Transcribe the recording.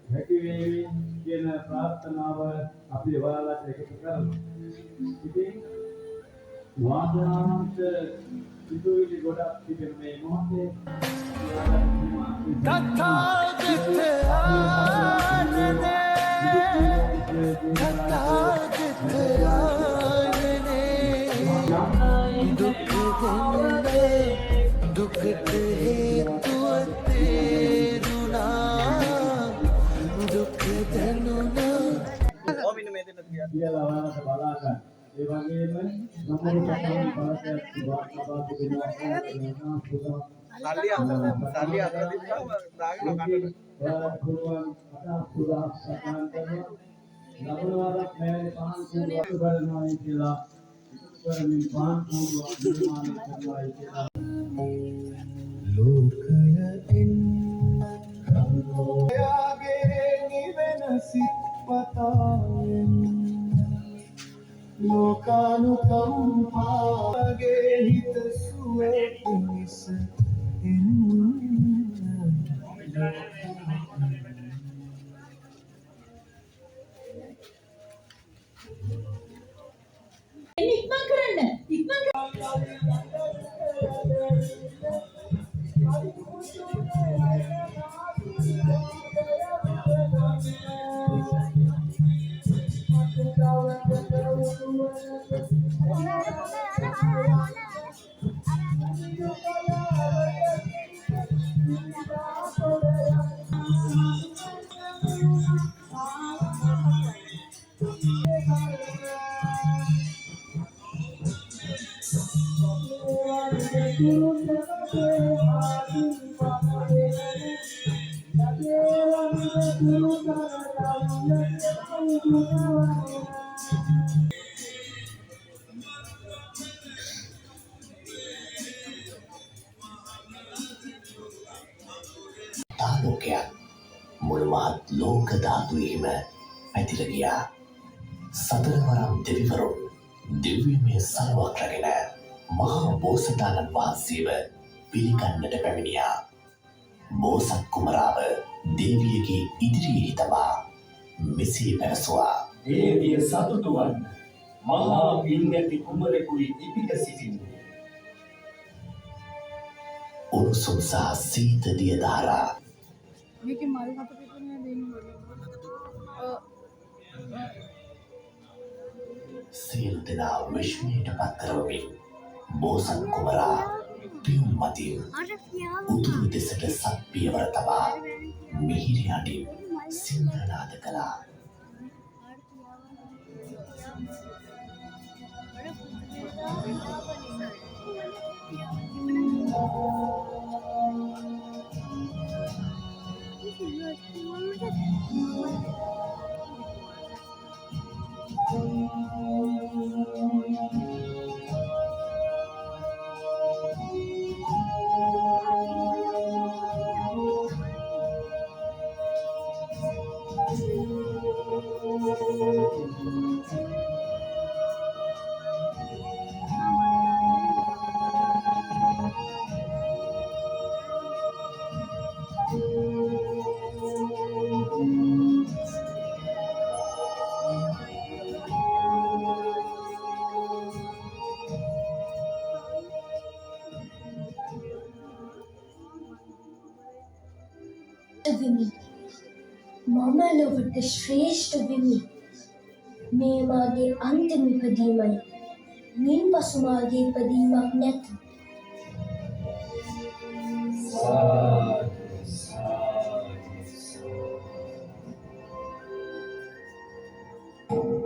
හැකි වේවි කියන ප්‍රාර්ථනාව අපි ඔයාලට එකතු කරමු. ඉතින් වාසනාවන්ත සිතුවිලි ගොඩක් තිබෙන මේ මොහොතේ කියලා ඔයාලට බලා ගන්න. ඒ වගේම සම්මුඛ සම්මාන පාසයක් සභාව දෙනවා. සල්ලි අතර දීලා දාගෙන කන්නට. ඔයාලට පුළුවන් අදහස් පුරා සමාන කරනවා. ලබනවාරක් මෑණි පහන් කූඩුවක් බලනවායි කියලා කරමින් පහන් කූඩුවක් නිර්මාණය කරනවායි කියලා. ලෝකය එන්නයාගේ නිවෙන සිත්පතායෙන් ලෝකානුකම්පාගේ හිත සුවේ පිණිස ඉක්මන් කරන්න ඉක්මන් තාලෝකයක් මුළු මහත් ලෝක ධාතුවේම පැතිර ගියා. සතරවරම් දෙවිවරුන් දිව්‍යමය සලුවක් රැගෙන මහා බෝසතාණන් වහන්සේව පිළිගන්නට පැමිණියා. බෝසත් කුමරාව දේවියගේ ඉදිරියේ තබා මෙසේ පැවසුවා. දේවිය සතුටු වන්න. මහා පින්ඇති කුමරෙකුයි ඉපිට සිටින්නේ. උණුසුම් සහ සීත දිය ධාරා මේකේ මල් හත පිටුනේ දෙන්නේ. සියලු දෙනා විශ්මයට පත් කරවමින් බෝසත් කුමරා පියුම් මතින් උතුරු දෙසට සත් පියවර තබා මිහිරි අඩින් සිංහනාද කළා. මම ලොවට ශ්‍රේෂ්ඨ වෙමි. මේ මාගේ අන්තිම ඉපදීමයි. මින් පසු මාගේ ඉපදීමක් නැත. Thank